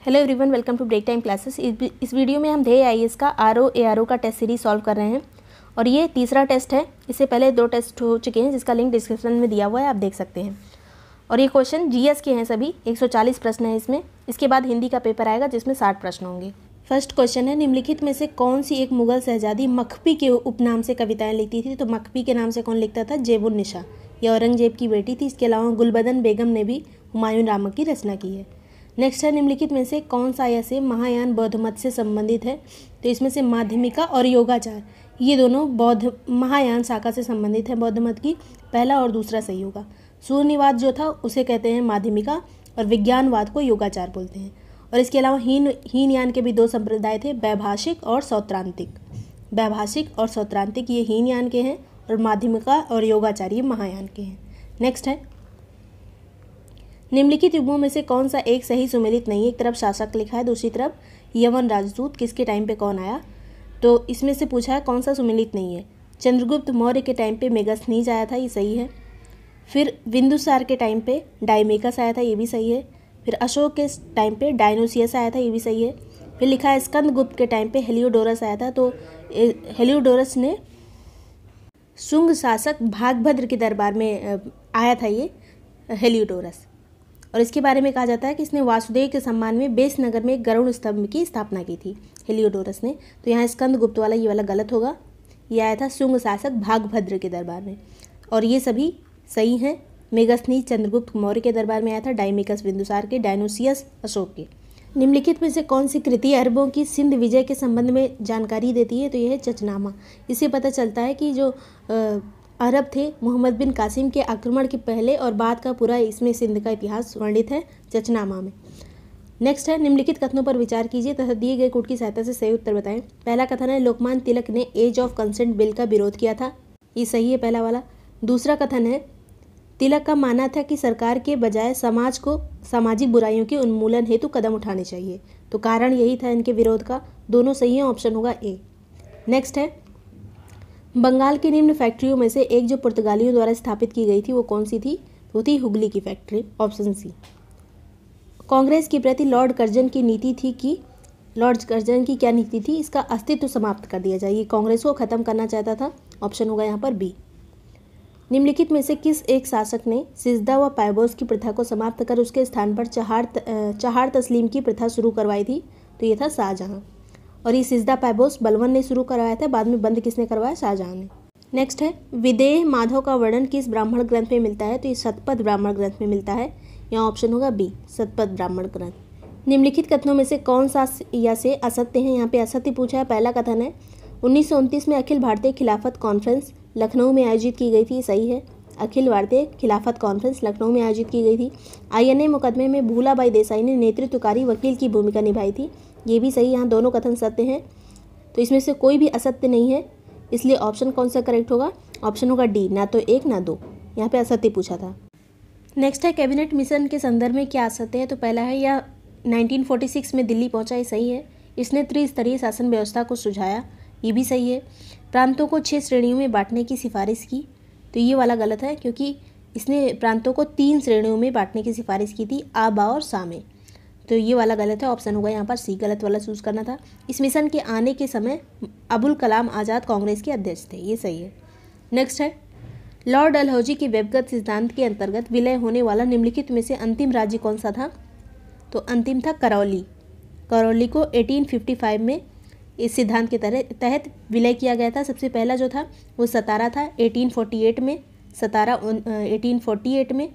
Hello everyone, welcome to break time classes. इस video में हम ध्येय आईएएस का आरओ एआरओ का टेस्ट सीरीज सॉल्व कर रहे हैं और ये तीसरा टेस्ट है। इससे पहले 2 टेस्ट हो चुके हैं जिसका लिंक डिस्क्रिप्शन में दिया हुआ है, आप देख सकते हैं। और ये क्वेश्चन जीएस के हैं सभी, 140 प्रश्न है इसमें। इसके बाद हिंदी का पेपर आएगा जिसमें 60 प्रश्न होंगे। फर्स्ट क्वेश्चन है, निम्नलिखित में से कौन सी एक मुगल शहजादी मखपी के उपनाम से कविताएं लिखती थी? तो मखपी के नाम से कौन लिखता था? जेबुन्निसा। यह औरंगजेब की बेटी थी। इसके अलावा गुलबदन बेगम ने भी हुमायूं नामक की रचना की है। नेक्स्ट है, निम्नलिखित में से कौन सा ऐसे महायान बौद्ध मत से संबंधित है? तो इसमें से माध्यमिका और योगाचार, ये दोनों बौद्ध महायान शाखा से संबंधित है बौद्ध मत की। पहला और दूसरा सही होगा। शून्यवाद जो था उसे कहते हैं माध्यमिका और विज्ञानवाद को योगाचार बोलते हैं। और इसके अलावा हीनयान के भी 2 संप्रदाय थे, वैभाषिक और सौत्रांतिक। वैभाषिक और सौत्रांतिक ये हीनयान के हैं और माध्यमिका और योगाचार ये महायान के हैं। नेक्स्ट है, निम्नलिखित युगों में से कौन सा एक सही सुमेलित नहीं है? एक तरफ शासक लिखा है, दूसरी तरफ यवन राजदूत। किसके टाइम पे कौन आया? तो इसमें से पूछा है कौन सा सुमेलित नहीं है। चंद्रगुप्त मौर्य के टाइम पे मेगस्थनीज आया था, ये सही है। फिर बिंदुसार के टाइम पे डायमेकस आया था, ये भी सही है। फिर अशोक के टाइम पे डायनोसियस आया था, ये भी सही है। फिर लिखा है स्कंदगुप्त के टाइम पे हेलियोडोरस आया था, तो हेलियोडोरस ने शुंग शासक भागभद्र के दरबार में आया था ये हेलियोडोरस। और इसके बारे में कहा जाता है कि इसने वासुदेव के सम्मान में बेस नगर में गरुड़ स्तंभ की स्थापना की थी हेलियोडोरस ने। तो यहाँ स्कंदगुप्त वाला ये वाला गलत होगा। ये आया था शुंग शासक भागभद्र के दरबार में और ये सभी सही हैं। मेगस्थनीज चंद्रगुप्त मौर्य के दरबार में आया था, डायमेकस बिंदुसार के, डायनोसियस अशोक के। निम्नलिखित में से कौन सी कृति अरबों की सिंध विजय के संबंध में जानकारी देती है? तो यह है चचनामा। इससे पता चलता है कि जो अरब थे मोहम्मद बिन कासिम के आक्रमण के पहले और बाद का पूरा इसमें सिंध का इतिहास वर्णित है चचनामा में। नेक्स्ट है, निम्नलिखित कथनों पर विचार कीजिए तथा दिए गए कूट की सहायता से सही उत्तर बताएं। पहला कथन है, लोकमान्य तिलक ने एज ऑफ कंसेंट बिल का विरोध किया था, ये सही है पहला वाला। दूसरा कथन है, तिलक का मानना था कि सरकार के बजाय समाज को सामाजिक बुराइयों के उन्मूलन हेतु कदम उठाने चाहिए, तो कारण यही था इनके विरोध का। दोनों सही है, ऑप्शन होगा ए। नेक्स्ट है, बंगाल की निम्न फैक्ट्रियों में से एक जो पुर्तगालियों द्वारा स्थापित की गई थी वो कौन सी थी? वो थी हुगली की फैक्ट्री, ऑप्शन सी। कांग्रेस के प्रति लॉर्ड कर्जन की नीति थी कि लॉर्ड कर्जन की क्या नीति थी? इसका अस्तित्व समाप्त कर दिया जाए, ये कांग्रेस को खत्म करना चाहता था, ऑप्शन होगा यहाँ पर बी। निम्नलिखित में से किस एक शासक ने सिजदा व पैबोस की प्रथा को समाप्त कर उसके स्थान पर चहार तस्लीम की प्रथा शुरू करवाई थी? तो ये था शाहजहां। और ये सिजदा पैबोस बलवन ने शुरू करवाया था, बाद में बंद किसने करवाया? शाहजहां ने। नेक्स्ट है, विदेह माधव का वर्णन किस ब्राह्मण ग्रंथ में मिलता है? तो ये शतपथ ब्राह्मण ग्रंथ में मिलता है, यहाँ ऑप्शन होगा बी, शतपथ ब्राह्मण ग्रंथ। निम्नलिखित कथनों में से कौन सा या से असत्य है? यहाँ पे असत्य पूछा है। पहला कथन है, 1929 में अखिल भारतीय खिलाफत कॉन्फ्रेंस लखनऊ में आयोजित की गई थी, सही है। अखिल भारतीय खिलाफत कॉन्फ्रेंस लखनऊ में आयोजित की गई थी। आईएनए मुकदमे में भूलाबाई देसाई ने नेतृत्वकारी वकील की भूमिका निभाई थी, ये भी सही। यहाँ दोनों कथन सत्य हैं, तो इसमें से कोई भी असत्य नहीं है, इसलिए ऑप्शन कौन सा करेक्ट होगा? ऑप्शन होगा डी, ना तो 1 ना 2। यहाँ पे असत्य पूछा था। नेक्स्ट है, कैबिनेट मिशन के संदर्भ में क्या असत्य है? तो पहला है, यह 1946 में दिल्ली पहुंचा, ये सही है। इसने त्रिस्तरीय शासन व्यवस्था को सुझाया, ये भी सही है। प्रांतों को 6 श्रेणियों में बांटने की सिफारिश की, तो ये वाला गलत है क्योंकि इसने प्रांतों को 3 श्रेणियों में बांटने की सिफारिश की थी, आ, बा और सा में, तो ये वाला गलत है। ऑप्शन होगा यहाँ पर सी, गलत वाला चूज करना था। इस मिशन के आने के समय अबुल कलाम आज़ाद कांग्रेस के अध्यक्ष थे, ये सही है। नेक्स्ट है, लॉर्ड डलहौजी के व्यक्तिगत सिद्धांत के अंतर्गत विलय होने वाला निम्नलिखित में से अंतिम राज्य कौन सा था? तो अंतिम था करौली। करौली को 1855 में इस सिद्धांत के तहत विलय किया गया था। सबसे पहला जो था वो सतारा था 1848 में, सतारा 1848 में,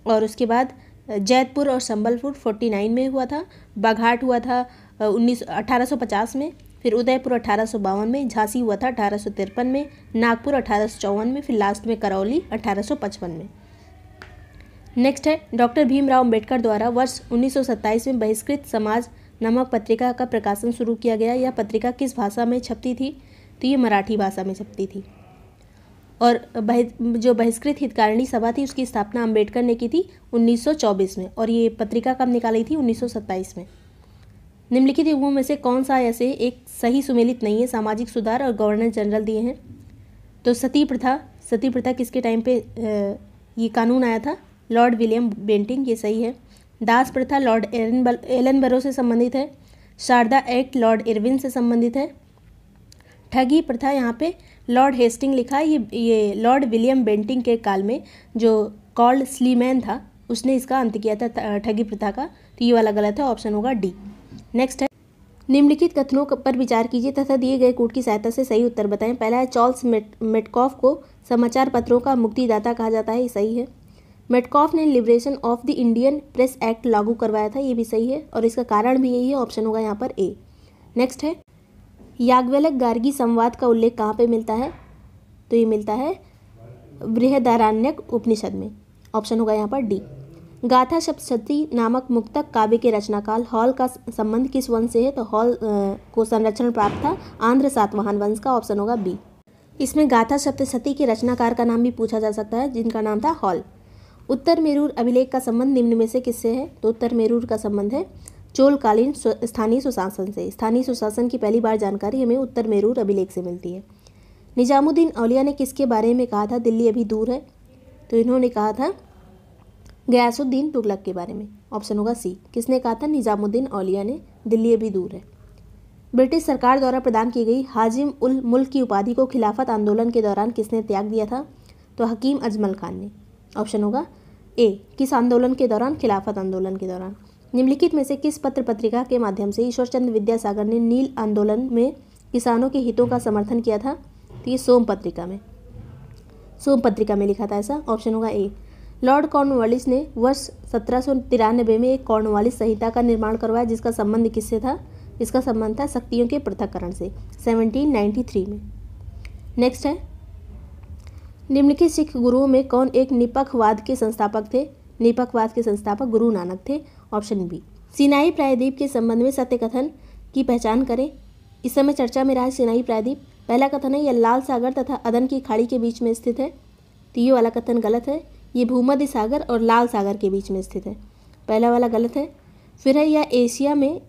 और उसके बाद जैतपुर और संबलपुर 49 में हुआ था। बाघाट हुआ था 1850 में, फिर उदयपुर 1852 में, झांसी हुआ था 1853 में, नागपुर 1854 में, फिर लास्ट में करौली 1855 में। नेक्स्ट है, डॉक्टर भीमराव अम्बेडकर द्वारा वर्ष 1927 में बहिष्कृत समाज नामक पत्रिका का प्रकाशन शुरू किया गया। यह पत्रिका किस भाषा में छपती थी? तो ये मराठी भाषा में छपती थी। और जो बहिष्कृत हितकारिणी सभा थी उसकी स्थापना अम्बेडकर ने की थी 1924 में, और ये पत्रिका कब निकाली थी? 1927 में। निम्नलिखित युगों में से कौन सा ऐसे एक सही सुमेलित नहीं है? सामाजिक सुधार और गवर्नर जनरल दिए हैं। तो सती प्रथा किसके टाइम पे ये कानून आया था? लॉर्ड विलियम बेंटिंग, ये सही है। दास प्रथा लॉर्ड एलनबरो से संबंधित है। शारदा एक्ट लॉर्ड इरविन से संबंधित है। ठगी प्रथा यहाँ पे लॉर्ड हेस्टिंग लिखा है, ये लॉर्ड विलियम बेंटिंग के काल में जो कॉल्ड स्लीमैन था उसने इसका अंत किया था ठगी प्रथा का, तो ये वाला गलत है, ऑप्शन होगा डी। नेक्स्ट है, निम्नलिखित कथनों पर विचार कीजिए तथा दिए गए कूट की सहायता से सही उत्तर बताएं। पहला है, चार्ल्स मेटकॉफ को समाचार पत्रों का मुक्तिदाता कहा जाता है, ये सही है। मेटकॉफ ने liberation of the Indian press act लागू करवाया था, ये भी सही है और इसका कारण भी यही है, ऑप्शन होगा यहाँ पर ए। नेक्स्ट है, याज्ञवल्क्य गार्गी संवाद का उल्लेख कहाँ पे मिलता है, तो ये मिलता है बृहदारण्यक उपनिषद में, ऑप्शन होगा यहाँ पर डी। गाथा सप्तशती नामक मुक्तक काव्य के रचनाकाल हॉल का संबंध किस वंश से है, तो हॉल को संरक्षण प्राप्त था आंध्र सातवाहन वंश का, ऑप्शन होगा बी। इसमें गाथा सप्तशती के रचनाकार का नाम भी पूछा जा सकता है जिनका नाम था हॉल। उत्तर मेरूर अभिलेख का संबंध निम्न में से किससे है, तो उत्तर मेरूर का संबंध है चोलकालीन स्थानीय सुशासन से। स्थानीय सुशासन की पहली बार जानकारी हमें उत्तर मेरूर अभिलेख से मिलती है। निजामुद्दीन औलिया ने किसके बारे में कहा था दिल्ली अभी दूर है, तो इन्होंने कहा था गयासुद्दीन तुगलक के बारे में, ऑप्शन होगा सी। किसने कहा था, निजामुद्दीन औलिया ने, दिल्ली अभी दूर है। ब्रिटिश सरकार द्वारा प्रदान की गई हाजिम उल मुल्क की उपाधि को खिलाफत आंदोलन के दौरान किसने त्याग दिया था, तो हकीम अजमल खान ने, ऑप्शन होगा ए। किस आंदोलन के दौरान, खिलाफत आंदोलन के दौरान। निम्नलिखित में से किस पत्र पत्रिका के माध्यम से ईश्वरचंद्र विद्यासागर ने नील आंदोलन में किसानों के हितों का समर्थन किया था, तो ये सोम पत्रिका में लिखा था ऐसा, ऑप्शन होगा ए। लॉर्ड कॉर्नवालिस ने वर्ष 1793 में एक कॉर्नवालिस संहिता का निर्माण करवाया जिसका संबंध किससे था, इसका संबंध था शक्तियों के पृथक्करण से 1793 में। नेक्स्ट है, निम्नलिखित सिख गुरुओं में कौन एक निपक्षवाद के संस्थापक थे, निपक्षवाद के संस्थापक गुरु नानक थे, ऑप्शन बी। सिनाई प्रायद्वीप के संबंध में सत्य कथन की पहचान करें। इस समय चर्चा में रहा है सिनाई प्रायद्वीप। पहला कथन है, यह लाल सागर तथा अदन की खाड़ी के बीच में स्थित है, तो ये वाला कथन गलत है। ये भूमध्य सागर और लाल सागर के बीच में स्थित है, पहला वाला गलत है। फिर है, यह एशिया में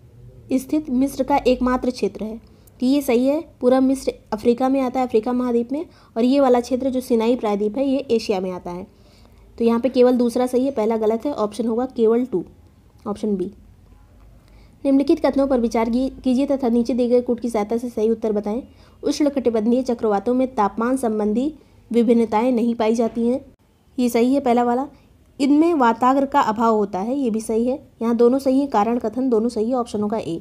स्थित मिस्र का एकमात्र क्षेत्र है, तो ये सही है। पूरा मिस्र अफ्रीका में आता है, अफ्रीका महाद्वीप में, और ये वाला क्षेत्र जो सिनाई प्रायद्वीप है ये एशिया में आता है, तो यहाँ पे केवल दूसरा सही है, पहला गलत है, ऑप्शन होगा केवल 2, ऑप्शन बी। निम्नलिखित कथनों पर विचार कीजिए तथा नीचे दिए गए कूट की सहायता से सही उत्तर बताएं। उष्णकटिबंधीय चक्रवातों में तापमान संबंधी विभिन्नताएं नहीं पाई जाती हैं, ये सही है पहला वाला। इनमें वाताग्र का अभाव होता है, ये भी सही है। यहाँ दोनों सही है, कारण कथन दोनों सही है, ऑप्शन होगा ए।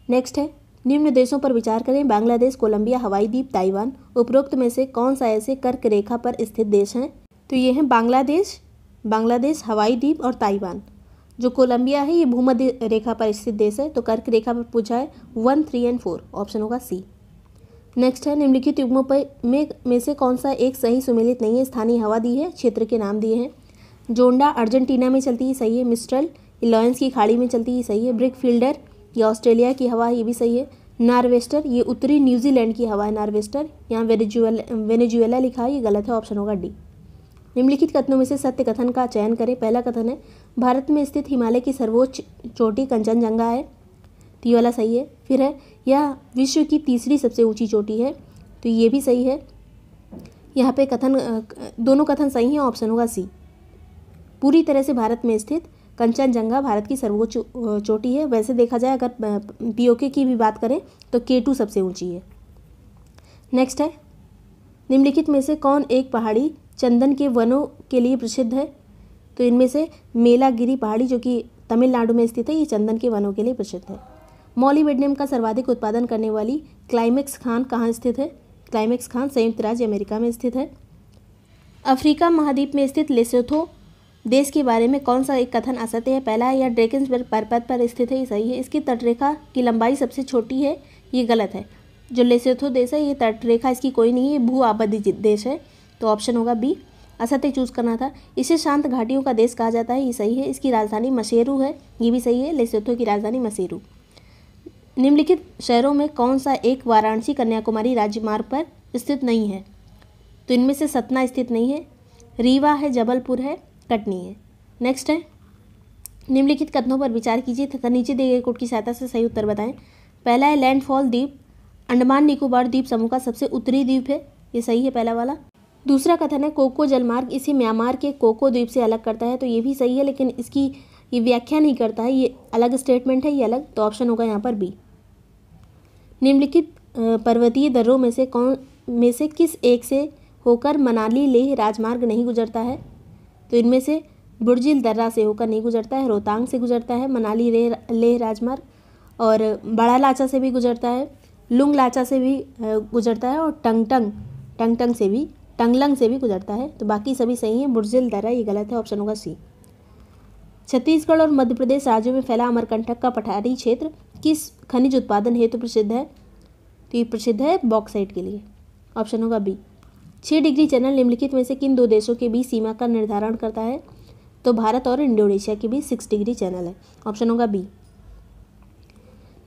नेक्स्ट है, निम्न देशों पर विचार करें। बांग्लादेश, कोलंबिया, हवाई द्वीप, ताइवान। उपरोक्त में से कौन सा ऐसे कर्क रेखा पर स्थित देश हैं, तो ये हैं बांग्लादेश, हवाई द्वीप और ताइवान। जो कोलंबिया है ये भूमध्य रेखा पर स्थित देश है, तो कर्क रेखा पर पूछा है 1, 3 और 4, ऑप्शन होगा सी। नेक्स्ट है, निम्नलिखित युग्मों में से कौन सा एक सही सुमेलित नहीं है। स्थानीय हवा दी है, क्षेत्र के नाम दिए हैं। जोंडा अर्जेंटीना में चलती है, सही है। मिस्ट्रल लॉयंस की खाड़ी में चलती है, सही है। ब्रिक फील्डर ये ऑस्ट्रेलिया की हवा है, ये भी सही है। नार्वेस्टर ये उत्तरी न्यूजीलैंड की हवा है, नार्वेस्टर। यहाँ वेनेजुएला लिखा है, ये गलत है, ऑप्शन होगा डी। निम्नलिखित कथनों में से सत्य कथन का चयन करें। पहला कथन है, भारत में स्थित हिमालय की सर्वोच्च चोटी कंचनजंगा है, तो ये वाला सही है। फिर है, यह विश्व की तीसरी सबसे ऊंची चोटी है, तो ये भी सही है। यहाँ पे दोनों कथन सही हैं, ऑप्शन होगा सी। पूरी तरह से भारत में स्थित कंचनजंगा भारत की सर्वोच्च चोटी है। वैसे देखा जाए अगर पीओके की भी बात करें तो K2 सबसे ऊंची है। नेक्स्ट है, निम्नलिखित में से कौन एक पहाड़ी चंदन के वनों के लिए प्रसिद्ध है, तो इनमें से मेलागिरी पहाड़ी जो कि तमिलनाडु में स्थित है, ये चंदन के वनों के लिए प्रसिद्ध है। मॉलिबेडनम का सर्वाधिक उत्पादन करने वाली क्लाइमेक्स खान कहाँ स्थित है, क्लाइमेक्स खान संयुक्त राज्य अमेरिका में स्थित है। अफ्रीका महाद्वीप में स्थित लेसोथो देश के बारे में कौन सा एक कथन असत्य है। पहला है, यह ड्रेकन्सबर्ग पर्वत पर स्थित है, ये सही है। इसकी तटरेखा की लंबाई सबसे छोटी है, ये गलत है। जो लेसोथो देश है ये तटरेखा इसकी कोई नहीं है, भू आबादी देश है, तो ऑप्शन होगा बी। असत्य चूज करना था। इसे शांत घाटियों का देश कहा जाता है, ये सही है। इसकी राजधानी मसेरू है, ये भी सही है। लेसोथो की राजधानी मसेरू। निम्नलिखित शहरों में कौन सा एक वाराणसी कन्याकुमारी राजमार्ग पर स्थित नहीं है, तो इनमें से सतना स्थित नहीं है, रीवा है, जबलपुर है, कटनी है। नेक्स्ट है, निम्नलिखित कथनों पर विचार कीजिए तथा नीचे दिए गए कोड की सहायता से सही उत्तर बताएं। पहला है, लैंडफॉल द्वीप अंडमान निकोबार द्वीप समूह का सबसे उत्तरी द्वीप है, ये सही है पहला वाला। दूसरा कथन है, कोको जलमार्ग इसे म्यांमार के कोको द्वीप से अलग करता है, तो ये भी सही है, लेकिन इसकी ये व्याख्या नहीं करता है, ये अलग स्टेटमेंट है, ये अलग, तो ऑप्शन होगा यहाँ पर बी। निम्नलिखित पर्वतीय दर्रों में से किस एक से होकर मनाली लेह राजमार्ग नहीं गुजरता है? तो इनमें से बुर्जिल दर्रा से होकर नहीं गुजरता है, रोहतांग से गुजरता है मनाली लेह राजमार्ग, और बड़ा लाचा से भी गुजरता है, लुंग लाचा से भी गुजरता है, और टंगलंग से भी गुजरता है। तो बाकी सभी सही हैं, बुर्जिल दर्रा ये गलत है, ऑप्शन होगा सी। छत्तीसगढ़ और मध्य प्रदेश राज्यों में फैला अमरकंटक का पठारी क्षेत्र किस खनिज उत्पादन हेतु प्रसिद्ध है? तो ये प्रसिद्ध है बॉक्साइट के लिए, ऑप्शन होगा बी। 6 डिग्री चैनल निम्नलिखित में से किन दो देशों के बीच सीमा का निर्धारण करता है? तो भारत और इंडोनेशिया के बीच 6 डिग्री चैनल है, ऑप्शन होगा बी।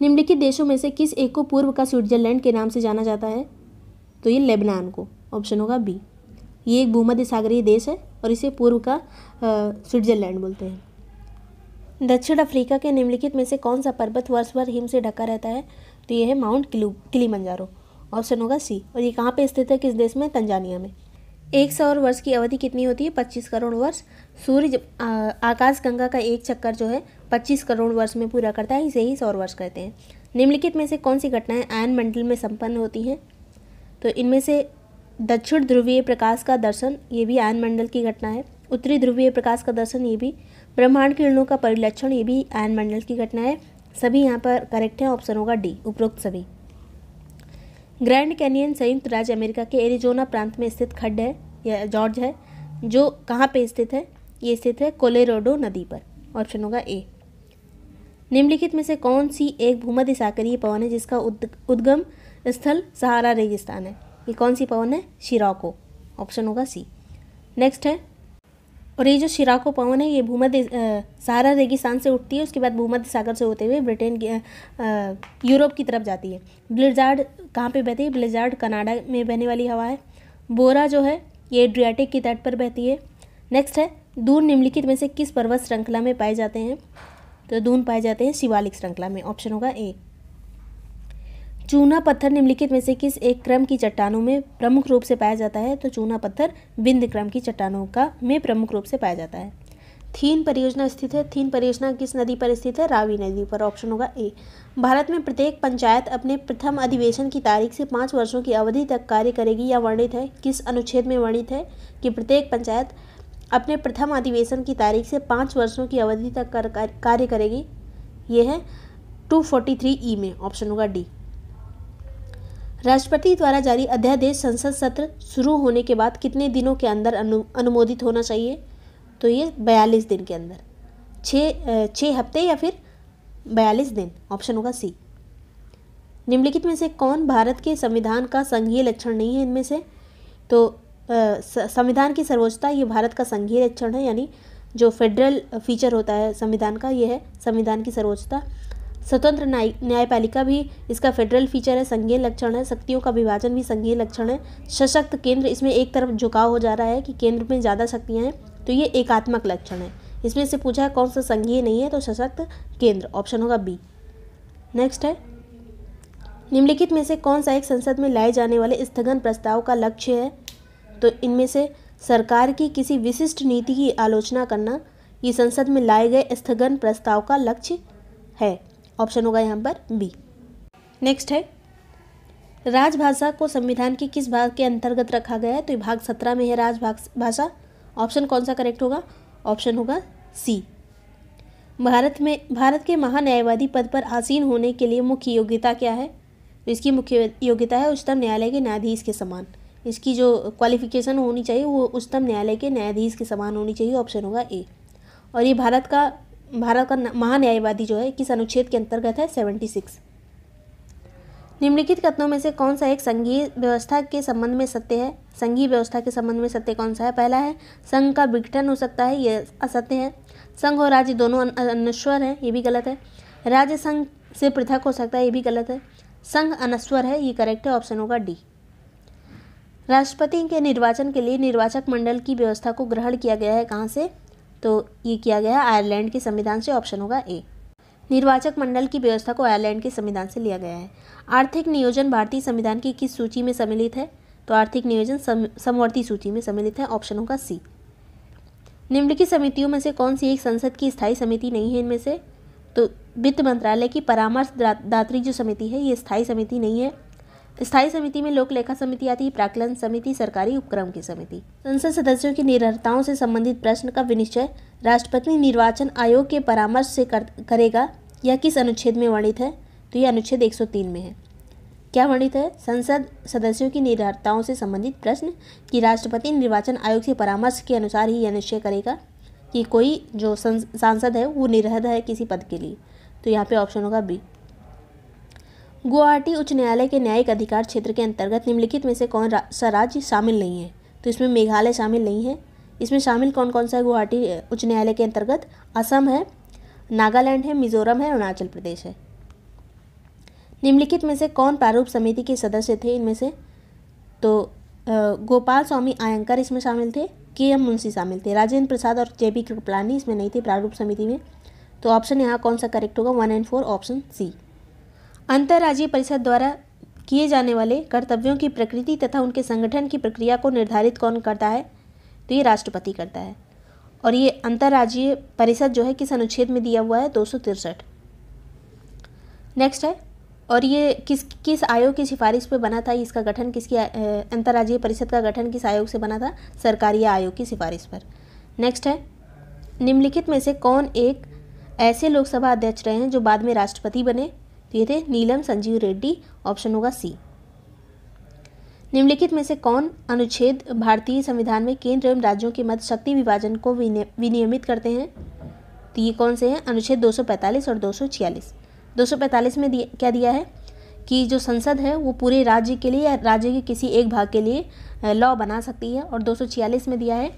निम्नलिखित देशों में से किस एक को पूर्व का स्विट्जरलैंड के नाम से जाना जाता है? तो ये लेबनान को, ऑप्शन होगा बी। ये एक भूमध्य सागरीय देश है और इसे पूर्व का स्विट्जरलैंड बोलते हैं। दक्षिण अफ्रीका के निम्नलिखित में से कौन सा पर्वत वर्ष भर हिम से ढका रहता है? तो ये है माउंट किलिमंजारो, ऑप्शन होगा सी। और ये कहाँ पे स्थित है, किस देश में? तंजानिया में। एक सौर वर्ष की अवधि कितनी होती है? 25 करोड़ वर्ष। सूर्य आकाश गंगा का एक चक्कर जो है 25 करोड़ वर्ष में पूरा करता है, इसे ही सौर वर्ष कहते हैं। निम्नलिखित में से कौन सी घटनाएं आयन मंडल में संपन्न होती हैं? तो इनमें से दक्षिण ध्रुवीय प्रकाश का दर्शन, ये भी आयन मंडल की घटना है। उत्तरी ध्रुवीय प्रकाश का दर्शन, ये भी। ब्रह्मांड किरणों का परिलक्षण, ये भी आयन मंडल की घटना है। सभी यहाँ पर करेक्ट है, ऑप्शन होगा डी, उपरोक्त सभी। ग्रैंड कैनियन संयुक्त राज्य अमेरिका के एरिजोना प्रांत में स्थित खड्ड है या जॉर्ज है, जो कहाँ पे स्थित है? ये स्थित है कोलोराडो नदी पर, ऑप्शन होगा ए। निम्नलिखित में से कौन सी एक भूमध्य सागरीय पवन है जिसका उद्गम स्थल सहारा रेगिस्तान है? ये कौन सी पवन है? शिराको, ऑप्शन होगा सी। नेक्स्ट है, और ये जो शिराको पवन है ये भूमध्य सहारा रेगिस्तान से उठती है, उसके बाद भूमध्य सागर से होते हुए ब्रिटेन यूरोप की तरफ जाती है। ब्लिज़ार्ड कहाँ पे बहती है? ब्लिज़ार्ड कनाडा में बहने वाली हवा है। बोरा जो है ये एड्रियाटिक की तट पर बहती है। नेक्स्ट है, दून निम्नलिखित में से किस पर्वत श्रृंखला में पाए जाते हैं? तो दून पाए जाते हैं शिवालिक श्रृंखला में, ऑप्शन होगा ए। चूना पत्थर निम्नलिखित में से किस एक क्रम की चट्टानों में प्रमुख रूप से पाया जाता है? तो चूना पत्थर विंध्य क्रम की चट्टानों में प्रमुख रूप से पाया जाता है। थीन परियोजना स्थित है, थीन परियोजना किस नदी पर स्थित है? रावी नदी पर, ऑप्शन होगा ए। भारत में प्रत्येक पंचायत अपने प्रथम अधिवेशन की तारीख से 5 वर्षों की अवधि तक कार्य करेगी या वर्णित है? किस अनुच्छेद में वर्णित है कि प्रत्येक पंचायत अपने प्रथम अधिवेशन की तारीख से 5 वर्षों की अवधि तक कार्य करेगी? ये है 243E में, ऑप्शन होगा डी। राष्ट्रपति द्वारा जारी अध्यादेश संसद सत्र शुरू होने के बाद कितने दिनों के अंदर अनुमोदित होना चाहिए? तो ये 42 दिन के अंदर, 6 हफ्ते या फिर 42 दिन, ऑप्शन होगा सी। निम्नलिखित में से कौन भारत के संविधान का संघीय लक्षण नहीं है? इनमें से तो संविधान की सर्वोच्चता ये भारत का संघीय लक्षण है, यानी जो फेडरल फीचर होता है संविधान का, ये है संविधान की सर्वोच्चता। स्वतंत्र न्यायपालिका भी इसका फेडरल फीचर है, संघीय लक्षण है। शक्तियों का विभाजन भी संघीय लक्षण है। सशक्त केंद्र, इसमें एक तरफ झुकाव हो जा रहा है कि केंद्र में ज़्यादा शक्तियाँ हैं, तो ये एकात्मक लक्षण है। इसमें से पूछा है कौन सा संघीय नहीं है? तो सशक्त केंद्र, ऑप्शन होगा बी। नेक्स्ट है, निम्नलिखित में से कौन सा एक संसद में लाए जाने वाले स्थगन प्रस्ताव का लक्ष्य है? तो इनमें से सरकार की किसी विशिष्ट नीति की आलोचना करना ये संसद में लाए गए स्थगन प्रस्ताव का लक्ष्य है, ऑप्शन होगा यहाँ पर बी। नेक्स्ट है, राजभाषा को संविधान के किस भाग के अंतर्गत रखा गया है? तो ये भाग 17 में है राजभाषा, ऑप्शन कौन सा करेक्ट होगा? ऑप्शन होगा सी। भारत के महान्यायवादी पद पर आसीन होने के लिए मुख्य योग्यता क्या है? तो इसकी मुख्य योग्यता है उच्चतम न्यायालय के न्यायाधीश के समान। इसकी जो क्वालिफिकेशन होनी चाहिए वो उच्चतम न्यायालय के न्यायाधीश के समान होनी चाहिए, ऑप्शन होगा ए। और ये भारत का महान्यायवादी जो है किस अनुच्छेद के अंतर्गत है? 76। निम्नलिखित कथनों में से कौन सा एक संघीय व्यवस्था के संबंध में सत्य है? संघीय व्यवस्था के संबंध में सत्य कौन सा है? पहला है संघ का विघटन हो सकता है, ये असत्य है। संघ और राज्य दोनों अनश्वर हैं, ये भी गलत है। राज्य संघ से पृथक हो सकता है, ये भी गलत है। संघ अनश्वर है, ये करेक्ट है, ऑप्शन होगा डी। राष्ट्रपति के निर्वाचन के लिए निर्वाचक मंडल की व्यवस्था को ग्रहण किया गया है कहाँ से? तो ये किया गया है आयरलैंड के संविधान से, ऑप्शन होगा ए। निर्वाचक मंडल की व्यवस्था को आयरलैंड के संविधान से लिया गया है। आर्थिक नियोजन भारतीय संविधान की किस सूची में सम्मिलित है? तो आर्थिक नियोजन समवर्ती सूची में सम्मिलित है, ऑप्शन होगा सी। निम्नलिखित समितियों में से कौन सी एक संसद की स्थायी समिति नहीं है? इनमें से तो वित्त मंत्रालय की परामर्श दात्री जो समिति है ये स्थायी समिति नहीं है। स्थायी समिति में लोक लेखा समिति आती है, प्राक्कलन समिति, सरकारी उपक्रम की समिति। संसद सदस्यों की निरर्हताओं से संबंधित प्रश्न का विनिश्चय राष्ट्रपति निर्वाचन आयोग के परामर्श से करेगा। यह किस अनुच्छेद में वर्णित है? तो यह अनुच्छेद 103 में है। क्या वर्णित है? संसद सदस्यों की निरर्हताओं से संबंधित प्रश्न कि राष्ट्रपति निर्वाचन आयोग के परामर्श के अनुसार ही यह निश्चय करेगा कि कोई जो सांसद है वो निरर्हत है किसी पद के लिए। तो यहाँ पे ऑप्शन होगा बी। गुवाहाटी उच्च न्यायालय के न्यायिक अधिकार क्षेत्र के अंतर्गत निम्नलिखित में से कौन सा राज्य शामिल नहीं है? तो इसमें मेघालय शामिल नहीं है। इसमें शामिल कौन कौन सा है गुवाहाटी उच्च न्यायालय के अंतर्गत? असम है, नागालैंड है, मिजोरम है, अरुणाचल प्रदेश है। निम्नलिखित में से कौन प्रारूप समिति के सदस्य थे? इनमें से तो गोपाल स्वामी आयंकर इसमें शामिल थे, के.एम. मुंशी शामिल थे, राजेंद्र प्रसाद और जे.पी. कृपलानी इसमें नहीं थे प्रारूप समिति में। तो ऑप्शन यहाँ कौन सा करेक्ट होगा? 1 और 4 ऑप्शन सी। अंतर्राज्यीय परिषद द्वारा किए जाने वाले कर्तव्यों की प्रकृति तथा उनके संगठन की प्रक्रिया को निर्धारित कौन करता है? तो ये राष्ट्रपति करता है। और ये अंतर्राज्यीय परिषद जो है किस अनुच्छेद में दिया हुआ है? 263। नेक्स्ट है, और ये किस आयोग की सिफारिश पे बना था? इसका गठन किसकी अंतर्राज्यीय परिषद का गठन किस आयोग से बना था? सरकारी आयोग की सिफारिश पर। नेक्स्ट है, निम्नलिखित में से कौन एक ऐसे लोकसभा अध्यक्ष रहे हैं जो बाद में राष्ट्रपति बने? तो ये थे नीलम संजीव रेड्डी, ऑप्शन होगा सी। निम्नलिखित में से कौन अनुच्छेद भारतीय संविधान में केंद्र एवं राज्यों के मध्य शक्ति विभाजन को विनियमित करते हैं? तो ये कौन से हैं? अनुच्छेद 245 और 246। 245 में क्या दिया है कि जो संसद है वो पूरे राज्य के लिए या राज्य के किसी एक भाग के लिए लॉ बना सकती है, और 246 में दिया है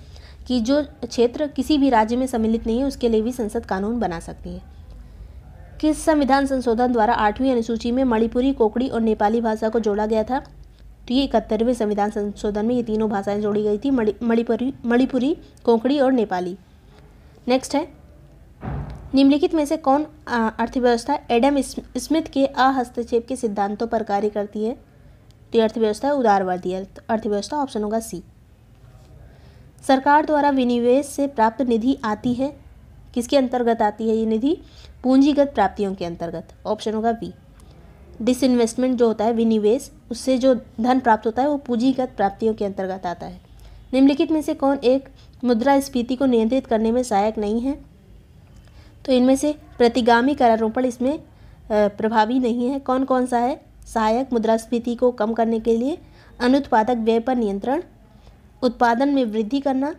कि जो क्षेत्र किसी भी राज्य में सम्मिलित नहीं है उसके लिए भी संसद कानून बना सकती है। किस संविधान संशोधन द्वारा 8वीं अनुसूची में मणिपुरी, कोंकणी और नेपाली भाषा को जोड़ा गया था? तो ये 71वें संविधान संशोधन में ये तीनों भाषाएं जोड़ी गई थी, मणिपुरी, कोंकणी और नेपाली। नेक्स्ट है, निम्नलिखित में से कौन अर्थव्यवस्था एडम स्मिथ के अहस्तक्षेप के सिद्धांतों पर कार्य करती है? तो ये अर्थव्यवस्था उदारवादी अर्थव्यवस्था, ऑप्शन होगा सी। सरकार द्वारा विनिवेश से प्राप्त निधि आती है, किसके अंतर्गत आती है ये निधि? पूंजीगत प्राप्तियों के अंतर्गत, ऑप्शन होगा बी। डिसइन्वेस्टमेंट जो होता है विनिवेश, उससे जो धन प्राप्त होता है वो पूंजीगत प्राप्तियों के अंतर्गत आता है। निम्नलिखित में से कौन एक मुद्रास्फीति को नियंत्रित करने में सहायक नहीं है? तो इनमें से प्रतिगामी करारोपण इसमें प्रभावी नहीं है। कौन कौन सा है सहायक मुद्रास्फीति को कम करने के लिए? अनुत्पादक व्यय पर नियंत्रण, उत्पादन में वृद्धि करना,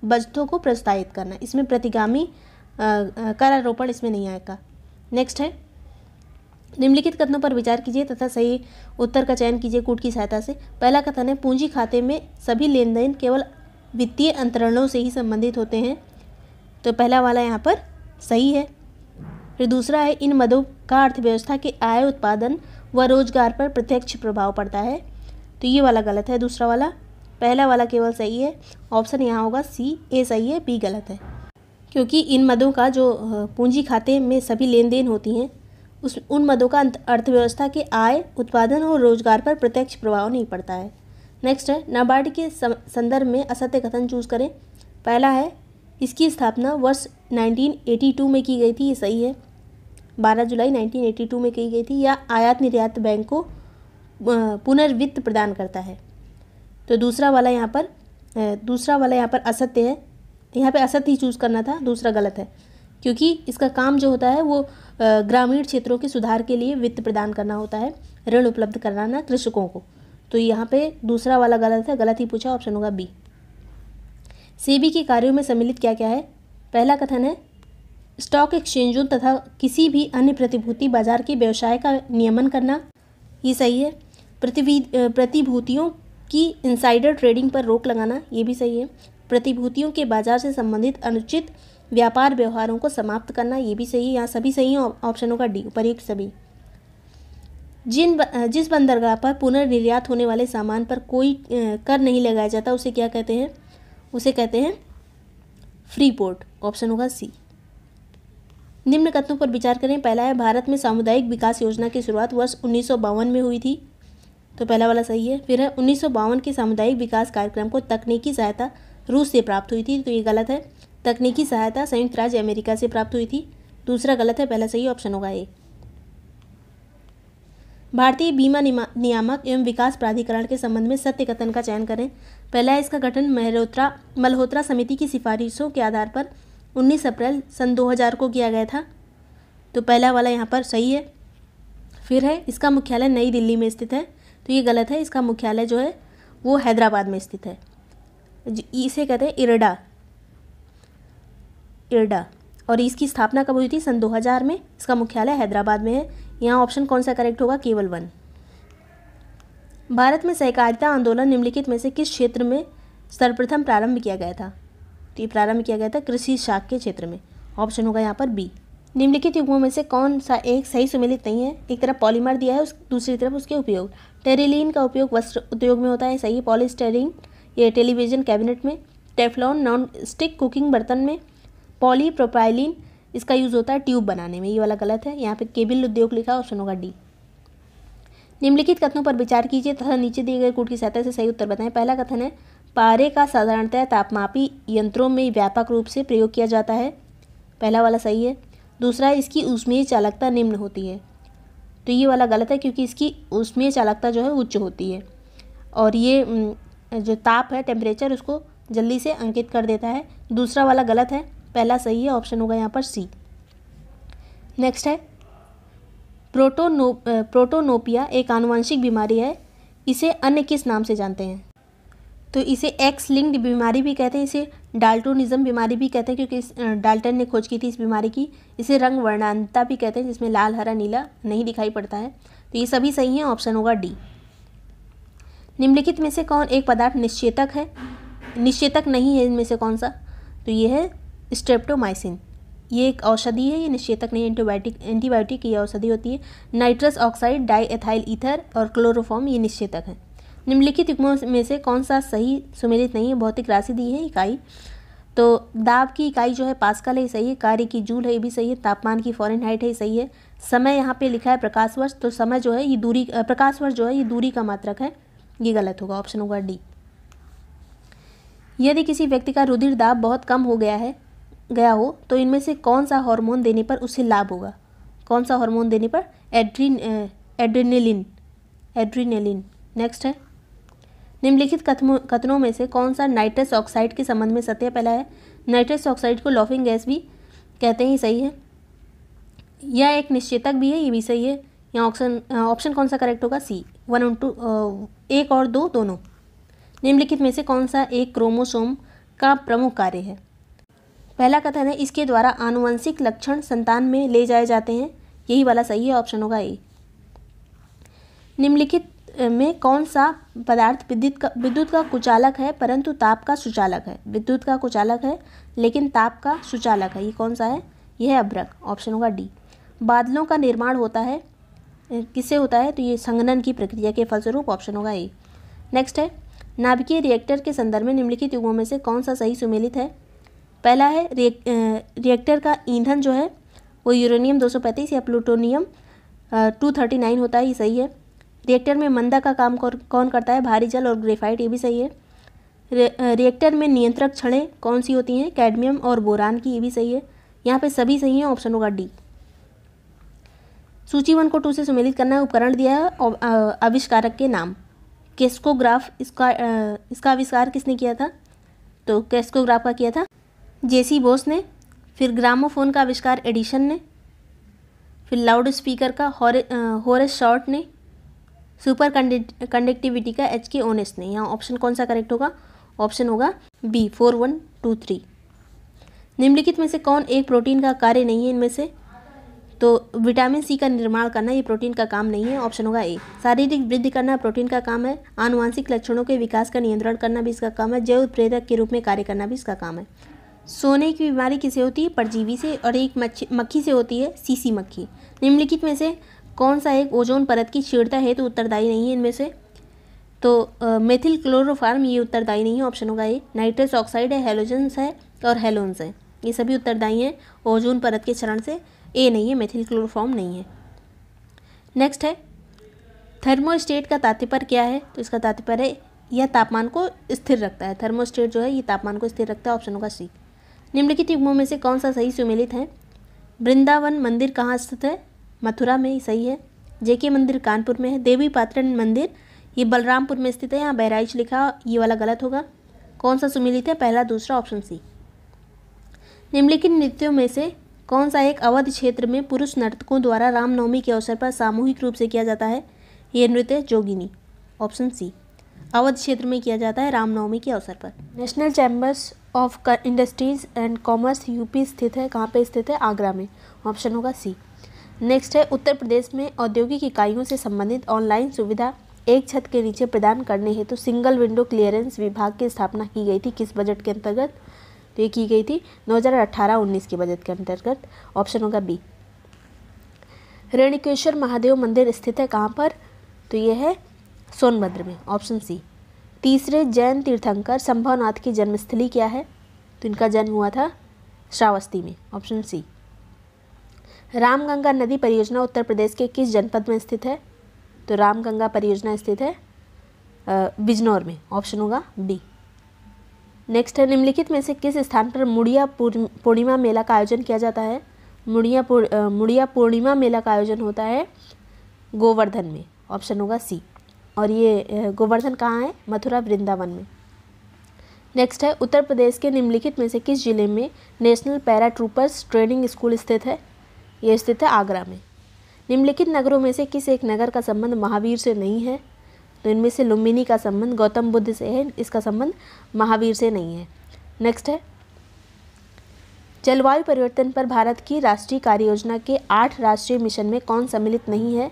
बचतों को प्रोत्साहित करना। इसमें प्रतिगामी करारोपण इसमें नहीं आएगा। नेक्स्ट है, निम्नलिखित कथनों पर विचार कीजिए तथा सही उत्तर का चयन कीजिए कूट की सहायता से। पहला कथन है, पूंजी खाते में सभी लेन देन केवल वित्तीय अंतरणों से ही संबंधित होते हैं। तो पहला वाला यहाँ पर सही है। फिर दूसरा है, इन मदों का अर्थव्यवस्था के आय, उत्पादन व रोजगार पर प्रत्यक्ष प्रभाव पड़ता है। तो ये वाला गलत है, दूसरा वाला। पहला वाला केवल सही है, ऑप्शन यहाँ होगा सी, ए सही है, बी गलत है। क्योंकि इन मदों का जो पूंजी खाते में सभी लेन देन होती हैं उन मदों का अर्थव्यवस्था के आय, उत्पादन और रोजगार पर प्रत्यक्ष प्रभाव नहीं पड़ता है। नेक्स्ट है, नाबार्ड के संदर्भ में असत्य कथन चूज करें। पहला है, इसकी स्थापना वर्ष 1982 में की गई थी, ये सही है, 12 जुलाई 1982 में की गई थी। या आयात निर्यात बैंक को पुनर्वित्त प्रदान करता है। तो दूसरा वाला यहाँ पर असत्य है, यहाँ पे असत्य ही चूज़ करना था, दूसरा गलत है। क्योंकि इसका काम जो होता है वो ग्रामीण क्षेत्रों के सुधार के लिए वित्त प्रदान करना होता है, ऋण उपलब्ध कराना कृषकों को। तो यहाँ पे दूसरा वाला गलत है, गलत ही पूछा, ऑप्शन होगा बी। सेबी के कार्यों में सम्मिलित क्या क्या है? पहला कथन है, स्टॉक एक्सचेंजों तथा किसी भी अन्य प्रतिभूति बाजार के व्यवसाय का नियमन करना, ये सही है। प्रतिभूतियों की इनसाइडर ट्रेडिंग पर रोक लगाना, ये भी सही है। प्रतिभूतियों के बाजार से संबंधित अनुचित व्यापार व्यवहारों को समाप्त करना, ये भी सही है। यहाँ सभी सही हैं, ऑप्शन होगा डी, उपर्युक्त सभी। जिस बंदरगाह पर पुनर्निर्यात होने वाले सामान पर कोई कर नहीं लगाया जाता उसे क्या कहते हैं? उसे कहते हैं फ्री पोर्ट, ऑप्शन होगा सी। निम्न कथनों पर विचार करें। पहला है, भारत में सामुदायिक विकास योजना की शुरुआत वर्ष 1952 में हुई थी। तो पहला वाला सही है। फिर है, 1952 के सामुदायिक विकास कार्यक्रम को तकनीकी सहायता रूस से प्राप्त हुई थी। तो ये गलत है। तकनीकी सहायता संयुक्त राज्य अमेरिका से प्राप्त हुई थी। दूसरा गलत है, पहला सही ऑप्शन होगा ए। भारतीय बीमा नियामक एवं विकास प्राधिकरण के संबंध में सत्य कथन का चयन करें। पहला है, इसका गठन मल्होत्रा समिति की सिफारिशों के आधार पर 19 अप्रैल सन 2000 को किया गया था, तो पहला वाला यहाँ पर सही है। फिर है, इसका मुख्यालय नई दिल्ली में स्थित है, तो ये गलत है, इसका मुख्यालय जो है वो हैदराबाद में स्थित है। इसे कहते हैं इरडा, और इसकी स्थापना कब हुई थी? सन 2000 में। इसका मुख्यालय हैदराबाद में है। यहाँ ऑप्शन कौन सा करेक्ट होगा? केवल 1। भारत में सहकारिता आंदोलन निम्नलिखित में से किस क्षेत्र में सर्वप्रथम प्रारंभ किया गया था? तो ये प्रारंभ किया गया था कृषि शाख के क्षेत्र में। ऑप्शन होगा यहाँ पर बी। निम्नलिखित युग्मों में से कौन सा एक सही सुमेलित नहीं है? एक तरफ पॉलीमर दिया है, दूसरी तरफ उसके उपयोग। टेरिलीन का उपयोग वस्त्र उद्योग में होता है, सही है। पॉलीस्टाइरीन ये टेलीविजन कैबिनेट में। टेफ्लॉन नॉन स्टिक कुकिंग बर्तन में। पॉलीप्रोपाइलीन इसका यूज़ होता है ट्यूब बनाने में, ये वाला गलत है। यहाँ पे केबल उद्योग लिखा, ऑप्शन होगा डी। निम्नलिखित कथनों पर विचार कीजिए तथा नीचे दिए गए कूट की सहायता से सही उत्तर बताएं। पहला कथन है, पारे का साधारणतः तापमापी यंत्रों में व्यापक रूप से प्रयोग किया जाता है, पहला वाला सही है। दूसरा है, इसकी ऊष्मीय चालकता निम्न होती है, तो ये वाला गलत है, क्योंकि इसकी ऊष्मीय चालकता जो है उच्च होती है, और ये जो ताप है, टेम्परेचर, उसको जल्दी से अंकित कर देता है। दूसरा वाला गलत है, पहला सही है। ऑप्शन होगा यहाँ पर सी। नेक्स्ट है, प्रोटोनोपिया एक आनुवंशिक बीमारी है, इसे अन्य किस नाम से जानते हैं? तो इसे एक्स लिंक्ड बीमारी भी कहते हैं, इसे डाल्टोनिज्म बीमारी भी कहते हैं, क्योंकि डाल्टन ने खोज की थी इस बीमारी की। इसे रंग वर्णांतता भी कहते हैं, जिसमें लाल, हरा, नीला नहीं दिखाई पड़ता है। तो ये सभी सही हैं, ऑप्शन होगा डी। निम्नलिखित में से कौन एक पदार्थ निश्चेतक नहीं है? इनमें से कौन सा? तो ये है स्ट्रेप्टोमाइसिन, ये एक औषधि है, ये निश्चेतक नहीं, एंटीबायोटिक ये औषधि होती है। Nitrous oxide, diethyl ether और क्लोरोफॉर्म ये निश्चेतक हैं। निम्नलिखित युग्मों में से कौन सा सही सुमेलित नहीं है? भौतिक राशि दी है इकाई, तो दाब की इकाई जो है पास्कल है, सही है। कार्य की जूल है, ये भी सही है। तापमान की फ़ारेनहाइट है, सही है। समय यहाँ पे लिखा है प्रकाश वर्ष, तो समय जो है ये दूरी, प्रकाश वर्ष जो है ये दूरी का मात्रक है, ये गलत होगा, ऑप्शन होगा डी। यदि किसी व्यक्ति का रुधिर दाब बहुत कम हो गया हो तो इनमें से कौन सा हार्मोन देने पर उसे लाभ होगा? कौन सा हार्मोन देने पर? एड्रीनेलिन। नेक्स्ट है, निम्नलिखित कथनों में से कौन सा नाइट्रस ऑक्साइड के संबंध में सत्य? पहला है, नाइट्रस ऑक्साइड को लॉफिंग गैस भी कहते हैं, सही है। यह एक निश्चेतक भी है, ये भी सही है। यहाँ ऑप्शन कौन सा करेक्ट होगा? सी, 1 और 2, 1 और 2 दोनों। निम्नलिखित में से कौन सा एक क्रोमोसोम का प्रमुख कार्य है? पहला कथन है, इसके द्वारा आनुवंशिक लक्षण संतान में ले जाए जाते हैं, यही वाला सही है, ऑप्शन होगा ए। निम्नलिखित में कौन सा पदार्थ विद्युत का कुचालक है परंतु ताप का सुचालक है? विद्युत का कुचालक है लेकिन ताप का सुचालक है, ये कौन सा है? यह है अभ्रक, ऑप्शन होगा डी। बादलों का निर्माण होता है, किससे होता है? तो ये संघनन की प्रक्रिया के फलस्वरूप, ऑप्शन होगा ए। नेक्स्ट है, नाभिकीय रिएक्टर के संदर्भ में निम्नलिखित युग्मों में से कौन सा सही सुमेलित है? पहला है, रिएक्टर का ईंधन जो है वो यूरेनियम 235 या प्लूटोनियम 239 होता है, ये सही है। रिएक्टर में मंदा का काम कौन करता है? भारी जल और ग्रेफाइट, ये भी सही है। रिएक्टर में नियंत्रक छड़ें कौन सी होती हैं? कैडमियम और बोरान की, ये भी सही है। यहाँ पे सभी सही हैं, ऑप्शन होगा डी। सूची 1 को 2 से सुमेलित करना है। उपकरण दिया है, आविष्कारक के नाम। केस्कोग्राफ, इसका आविष्कार किसने किया था? तो केस्कोग्राफ का किया था जेसी बोस ने। फिर ग्रामोफोन का आविष्कार एडिसन ने। फिर लाउड स्पीकर का होरेस शॉर्ट ने। सुपर कंडक्टिविटी का HK ओनेस ने। यहाँ ऑप्शन कौन सा करेक्ट होगा? ऑप्शन होगा बी, 4, 1, 2, 3। निम्नलिखित में से कौन एक प्रोटीन का कार्य नहीं है? इनमें से तो विटामिन सी का निर्माण करना ये प्रोटीन का काम नहीं है, ऑप्शन होगा ए। शारीरिक वृद्धि करना प्रोटीन का काम है। आनुवांशिक लक्षणों के विकास का नियंत्रण करना भी इसका काम है। जैव उत्प्रेरक के रूप में कार्य करना भी इसका काम है। सोने की बीमारी किसे होती है? परजीवी से, और एक मक्खी से होती है, सीसी मक्खी। निम्नलिखित में से कौन सा एक ओजोन परत की छेड़ता है तो उत्तरदायी नहीं है? इनमें से तो मेथिल क्लोरोफार्म ये उत्तरदायी नहीं है, ऑप्शन होगा ए। नाइट्रस ऑक्साइड है, हेलोजन्स है और हेलोन्स है, ये सभी उत्तरदायी हैं ओजोन परत के क्षरण से। ए नहीं है, मेथिल क्लोरोफॉर्म नहीं है। नेक्स्ट है, थर्मोस्टेट का तात्पर्य क्या है? तो इसका तात्पर्य है यह तापमान को स्थिर रखता है। थर्मोस्टेट जो है ये तापमान को स्थिर रखता है, ऑप्शन होगा सी। निम्नलिखित युग्मों में से कौन सा सही सुमेलित है? वृंदावन मंदिर कहाँ स्थित है? मथुरा में, ही सही है। जेके मंदिर कानपुर में है। देवी पाटन मंदिर ये बलरामपुर में स्थित है, यहाँ बहराइच लिखा, ये वाला गलत होगा। कौन सा सुमेलित है? पहला, दूसरा, ऑप्शन सी। निम्नलिखित नृत्यों में से कौन सा एक अवध क्षेत्र में पुरुष नर्तकों द्वारा रामनवमी के अवसर पर सामूहिक रूप से किया जाता है? ये नृत्य जोगिनी, ऑप्शन सी। अवध क्षेत्र में किया जाता है रामनवमी के अवसर पर। National chambers of industries and commerce UP स्थित है, कहाँ पे स्थित है? आगरा में, ऑप्शन होगा सी। नेक्स्ट है, उत्तर प्रदेश में औद्योगिक इकाइयों से संबंधित ऑनलाइन सुविधा एक छत के नीचे प्रदान करने हेतु सिंगल विंडो क्लियरेंस विभाग की स्थापना की गई थी, किस बजट के अंतर्गत? तो ये की गई थी 2018-19 के बजट के अंतर्गत, ऑप्शन होगा बी। रेणुकेश्वर महादेव मंदिर स्थित है कहाँ पर? तो ये है सोनभद्र में, ऑप्शन सी। तीसरे जैन तीर्थंकर संभवनाथ की जन्मस्थली क्या है? तो इनका जन्म हुआ था श्रावस्ती में, ऑप्शन सी। रामगंगा नदी परियोजना उत्तर प्रदेश के किस जनपद में स्थित है? तो रामगंगा परियोजना स्थित है बिजनौर में, ऑप्शन होगा बी। नेक्स्ट है, निम्नलिखित में से किस स्थान पर मुड़िया पूर्णिमा मेला का आयोजन किया जाता है? मुड़िया पूर्णिमा मेला का आयोजन होता है गोवर्धन में, ऑप्शन होगा सी। और ये गोवर्धन कहाँ है? मथुरा वृंदावन में। नेक्स्ट है, उत्तर प्रदेश के निम्नलिखित में से किस जिले में national para troopers training school स्थित है? ये स्थित है आगरा में। निम्नलिखित नगरों में से किस एक नगर का संबंध महावीर से नहीं है? तो इनमें से लुम्बिनी का संबंध गौतम बुद्ध से है, इसका संबंध महावीर से नहीं है। नेक्स्ट है, जलवायु परिवर्तन पर भारत की राष्ट्रीय कार्य योजना के 8 राष्ट्रीय मिशन में कौन सम्मिलित नहीं है?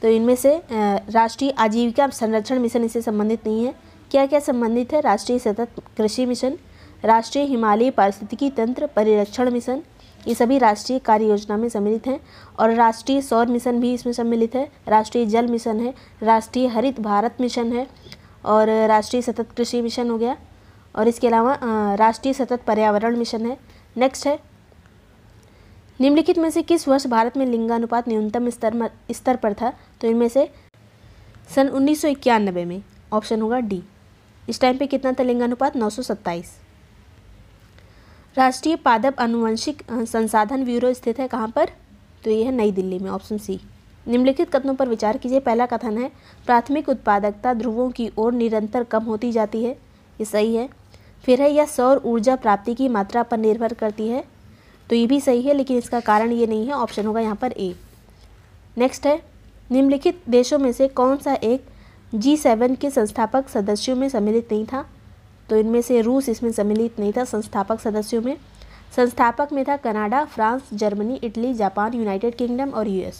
तो इनमें से राष्ट्रीय आजीविका संरक्षण मिशन इससे संबंधित नहीं है। क्या क्या संबंधित है? राष्ट्रीय सतत कृषि मिशन, राष्ट्रीय हिमालयी पारिस्थितिकी तंत्र परिरक्षण मिशन, ये सभी राष्ट्रीय कार्य योजना में सम्मिलित हैं। और राष्ट्रीय सौर मिशन भी इसमें सम्मिलित है, राष्ट्रीय जल मिशन है, राष्ट्रीय हरित भारत मिशन है, और राष्ट्रीय सतत कृषि मिशन हो गया, और इसके अलावा राष्ट्रीय सतत पर्यावरण मिशन है। नेक्स्ट है, निम्नलिखित में से किस वर्ष भारत में लिंगानुपात न्यूनतम स्तर पर था? तो इनमें से सन 1991 में, ऑप्शन होगा डी। इस टाइम पे कितना था लिंगानुपात? 927। राष्ट्रीय पादप आनुवंशिक संसाधन ब्यूरो स्थित है कहाँ पर? तो ये है नई दिल्ली में, ऑप्शन सी। निम्नलिखित कथनों पर विचार कीजिए। पहला कथन है, प्राथमिक उत्पादकता ध्रुवों की ओर निरंतर कम होती जाती है, ये सही है। फिर है, यह सौर ऊर्जा प्राप्ति की मात्रा पर निर्भर करती है, तो ये भी सही है, लेकिन इसका कारण ये नहीं है, ऑप्शन होगा यहाँ पर ए। नेक्स्ट है, निम्नलिखित देशों में से कौन सा एक G7 के संस्थापक सदस्यों में सम्मिलित नहीं था? तो इनमें से रूस इसमें सम्मिलित नहीं था संस्थापक सदस्यों में। संस्थापक में था Canada, France, Germany, Italy, Japan, United kingdom और यूएस।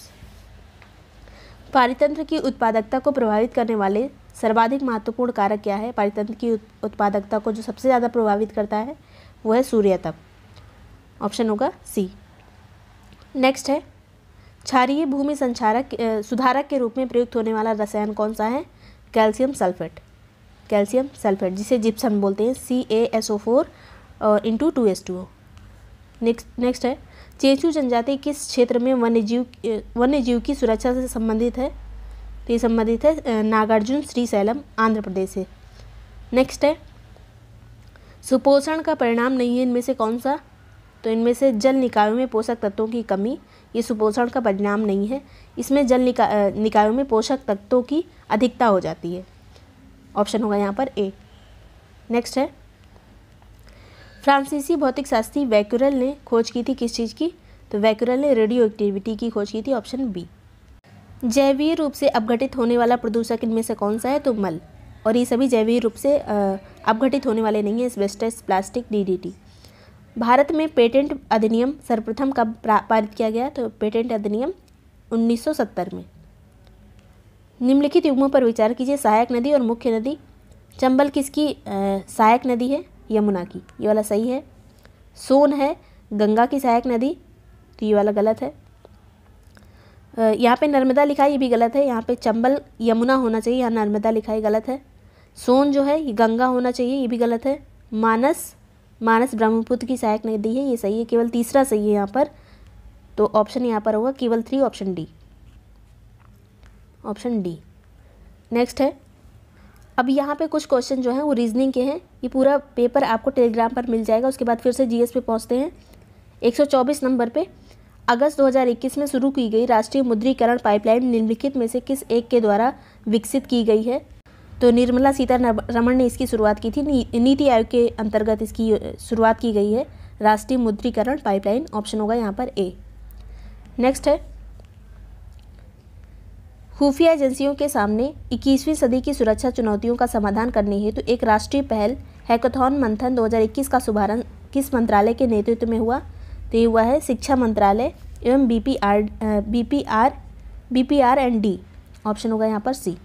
पारितंत्र की उत्पादकता को प्रभावित करने वाले सर्वाधिक महत्वपूर्ण कारक क्या है? पारितंत्र की उत्पादकता को जो सबसे ज़्यादा प्रभावित करता है वो है सूर्यतप, ऑप्शन होगा सी। नेक्स्ट है, क्षारीय भूमि सुधारक के रूप में प्रयुक्त होने वाला रसायन कौन सा है? कैल्शियम सल्फेट, कैल्शियम सल्फेट जिसे जिप्सम बोलते हैं, CaSO4 × 2H2O। नेक्स्ट है, चेंचू जनजाति किस क्षेत्र में वन्यजीव की सुरक्षा से संबंधित है? तो ये संबंधित है नागार्जुन श्रीशैलम, आंध्र प्रदेश से। नेक्स्ट है, सुपोषण का परिणाम नहीं है इनमें से कौन सा? तो इनमें से जल निकायों में पोषक तत्वों की कमी, ये सुपोषण का परिणाम नहीं है। इसमें जल निकायों में पोषक तत्वों की अधिकता हो जाती है, ऑप्शन होगा यहाँ पर ए। नेक्स्ट है, फ्रांसीसी भौतिक शास्त्री वैक्यूरेल ने खोज की थी किस चीज़ की? तो वैक्यूरेल ने रेडियो एक्टिविटी की खोज की थी, ऑप्शन बी। जैवीय रूप से अपघटित होने वाला प्रदूषक इनमें से कौन सा है? तो मल, और ये सभी जैवीय रूप से अपघटित होने वाले नहीं है, एस्बेस्टस, प्लास्टिक, DDT। भारत में पेटेंट अधिनियम सर्वप्रथम कब पारित किया गया? तो पेटेंट अधिनियम 1970 में। निम्नलिखित युग्मों पर विचार कीजिए। सहायक नदी और मुख्य नदी। चंबल किसकी सहायक नदी है? यमुना की, ये वाला सही है। सोन है गंगा की सहायक नदी, तो ये वाला गलत है। यहाँ पे नर्मदा लिखा है, ये भी गलत है। यहाँ पे चंबल यमुना होना चाहिए, यहाँ नर्मदा लिखा है, गलत है। सोन जो है ये गंगा होना चाहिए, ये भी गलत है। मानस ब्रह्मपुत्र की सहायक नदी है, ये सही है। केवल तीसरा सही है यहाँ पर, तो ऑप्शन यहाँ पर होगा केवल 3, option D, option D. Next है, अब यहाँ पे कुछ क्वेश्चन जो हैं वो रीजनिंग के हैं। ये पूरा पेपर आपको टेलीग्राम पर मिल जाएगा। उसके बाद फिर से जीएस पे पहुँचते हैं। 124 नंबर पे, अगस्त 2021 में शुरू की गई राष्ट्रीय मुद्रीकरण पाइपलाइन निम्नलिखित में से किस एक के द्वारा विकसित की गई है? तो निर्मला सीतारमण ने इसकी शुरुआत की थी। नीति आयोग के अंतर्गत इसकी शुरुआत की गई है राष्ट्रीय मुद्रीकरण पाइपलाइन। ऑप्शन होगा यहाँ पर ए। नेक्स्ट है, खुफिया एजेंसियों के सामने 21वीं सदी की सुरक्षा चुनौतियों का समाधान करने हेतु एक राष्ट्रीय पहल हैकाथॉन मंथन 2021 का शुभारंभ किस मंत्रालय के नेतृत्व में हुआ? तो ये हुआ है शिक्षा मंत्रालय एवं BPR&D। ऑप्शन होगा यहाँ पर सी,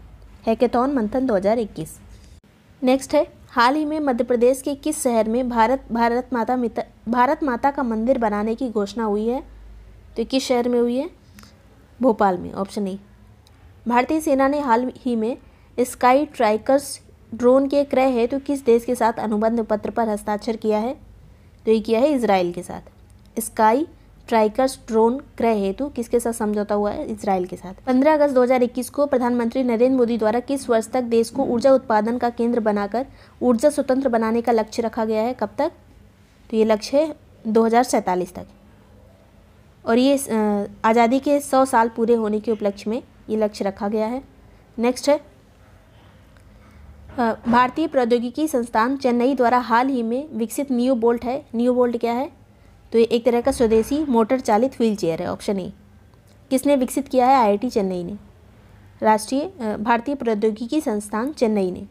हैकाथॉन मंथन 2021। नेक्स्ट है, हाल ही में मध्य प्रदेश के किस शहर में भारत माता का मंदिर बनाने की घोषणा हुई है? तो किस शहर में हुई है? भोपाल में। Option A. भारतीय सेना ने हाल ही में स्काई ट्राइकर्स ड्रोन के क्रय हेतु किस देश के साथ अनुबंध पत्र पर हस्ताक्षर किया है? तो ये किया है इजराइल के साथ। स्काई ट्राइकर्स ड्रोन क्रय हेतु किसके साथ समझौता हुआ है? इजराइल के साथ। 15 अगस्त 2021 को प्रधानमंत्री नरेंद्र मोदी द्वारा किस वर्ष तक देश को ऊर्जा उत्पादन का केंद्र बनाकर ऊर्जा स्वतंत्र बनाने का लक्ष्य रखा गया है? कब तक? तो ये लक्ष्य है 2047 तक। और ये आज़ादी के 100 साल पूरे होने के उपलक्ष्य में ये लक्ष्य रखा गया है। नेक्स्ट है, भारतीय प्रौद्योगिकी संस्थान चेन्नई द्वारा हाल ही में विकसित नियो बोल्ट है। नियो बोल्ट क्या है? तो ये एक तरह का स्वदेशी मोटर चालित व्हील चेयर है। Option A. किसने विकसित किया है? IIT चेन्नई ने, भारतीय प्रौद्योगिकी संस्थान चेन्नई ने।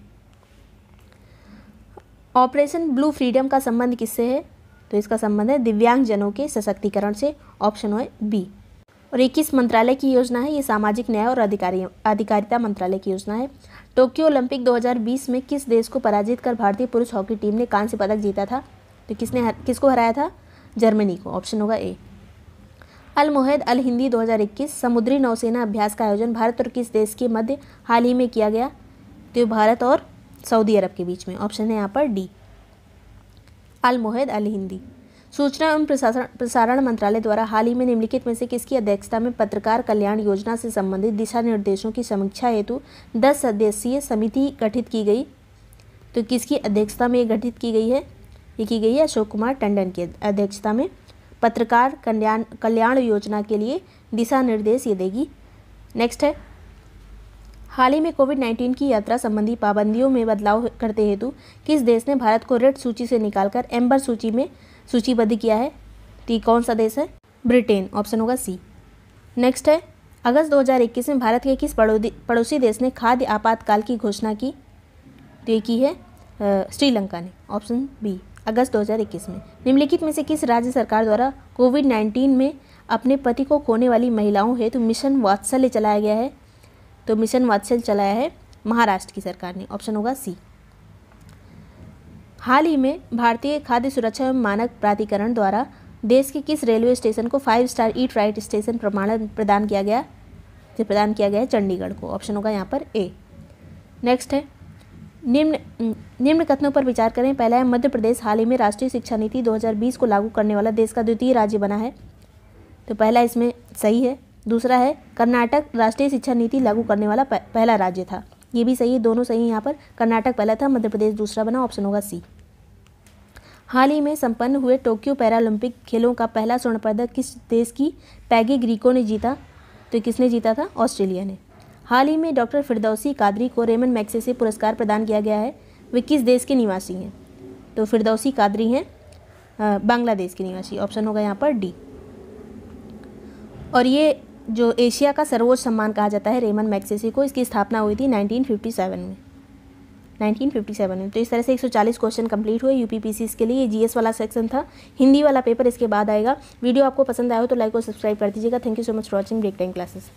ऑपरेशन ब्लू फ्रीडम का संबंध किससे है? तो इसका संबंध है दिव्यांगजनों के सशक्तिकरण से। ऑप्शन है बी। और ये किस मंत्रालय की योजना है? ये सामाजिक न्याय और अधिकारिता मंत्रालय की योजना है। टोक्यो ओलंपिक 2020 में किस देश को पराजित कर भारतीय पुरुष हॉकी टीम ने कांस्य पदक जीता था? तो किसको हराया था? जर्मनी को। ऑप्शन होगा ए। अल मोहद अल हिंदी 2021 समुद्री नौसेना अभ्यास का आयोजन भारत और किस देश के मध्य हाल ही में किया गया? तो भारत और सऊदी अरब के बीच में। ऑप्शन है यहाँ पर डी, अल मोहद अल हिंदी। सूचना एवं प्रसारण मंत्रालय द्वारा हाल ही में निम्नलिखित में से किसकी अध्यक्षता में पत्रकार कल्याण योजना से संबंधित दिशा निर्देशों की समीक्षा हेतु 10 सदस्यीय समिति गठित की गई? तो किसकी अध्यक्षता में गठित की गई है? ये की गई है अशोक कुमार टंडन की अध्यक्षता में। पत्रकार कल्याण योजना के लिए दिशा निर्देश ये देगी। नेक्स्ट है, हाल ही में कोविड-19 की यात्रा संबंधी पाबंदियों में बदलाव करते हेतु किस देश ने भारत को रेड सूची से निकालकर एम्बर सूची में सूचीबद्ध किया है? तो कौन सा देश है? ब्रिटेन। ऑप्शन होगा सी। नेक्स्ट है, अगस्त 2021 में भारत के किस पड़ोसी देश ने खाद्य आपातकाल की घोषणा की? तो ये की है श्रीलंका ने। ऑप्शन बी, अगस्त 2021 में। निम्नलिखित में से किस राज्य सरकार द्वारा कोविड-19 में अपने पति को खोने वाली महिलाओं हेतु मिशन वात्सल्य चलाया गया है? तो मिशन वात्सल्य चलाया है महाराष्ट्र की सरकार ने। ऑप्शन होगा सी। हाल ही में भारतीय खाद्य सुरक्षा एवं मानक प्राधिकरण द्वारा देश के किस रेलवे स्टेशन को 5 स्टार ईट राइट स्टेशन प्रमाणन प्रदान किया गया? जो प्रदान किया गया है चंडीगढ़ को। ऑप्शन होगा यहाँ पर ए। नेक्स्ट है, निम्न कथनों पर विचार करें। पहला है, मध्य प्रदेश हाल ही में राष्ट्रीय शिक्षा नीति 2020 को लागू करने वाला देश का द्वितीय राज्य बना है। तो पहला इसमें सही है। दूसरा है, कर्नाटक राष्ट्रीय शिक्षा नीति लागू करने वाला पहला राज्य था। ये भी सही है, दोनों सही हैं यहाँ पर। कर्नाटक पहला था, मध्य प्रदेश दूसरा बना। ऑप्शन होगा सी। हाल ही में संपन्न हुए टोक्यो पैरालंपिक खेलों का पहला स्वर्ण पदक किस देश की पैगी ग्रीको ने जीता? तो किसने जीता था? ऑस्ट्रेलिया ने। हाल ही में डॉक्टर फिरदौसी कादरी को रेमन मैग्सेसे पुरस्कार प्रदान किया गया है। वे किस देश के निवासी हैं? तो फिरदौसी कादरी हैं बांग्लादेश के निवासी। ऑप्शन होगा यहाँ पर डी। और ये जो एशिया का सर्वोच्च सम्मान कहा जाता है रेमन मैग्सेसे को, इसकी स्थापना हुई थी 1957 में। तो इस तरह से 140 क्वेश्चन कंप्लीट हुए यूपीपीसीएस के लिए। ये जीएस वाला सेक्शन था। हिंदी वाला पेपर इसके बाद आएगा। वीडियो आपको पसंद आया हो तो लाइक और सब्सक्राइब कर दीजिएगा। Thank you so much for watching break time classes.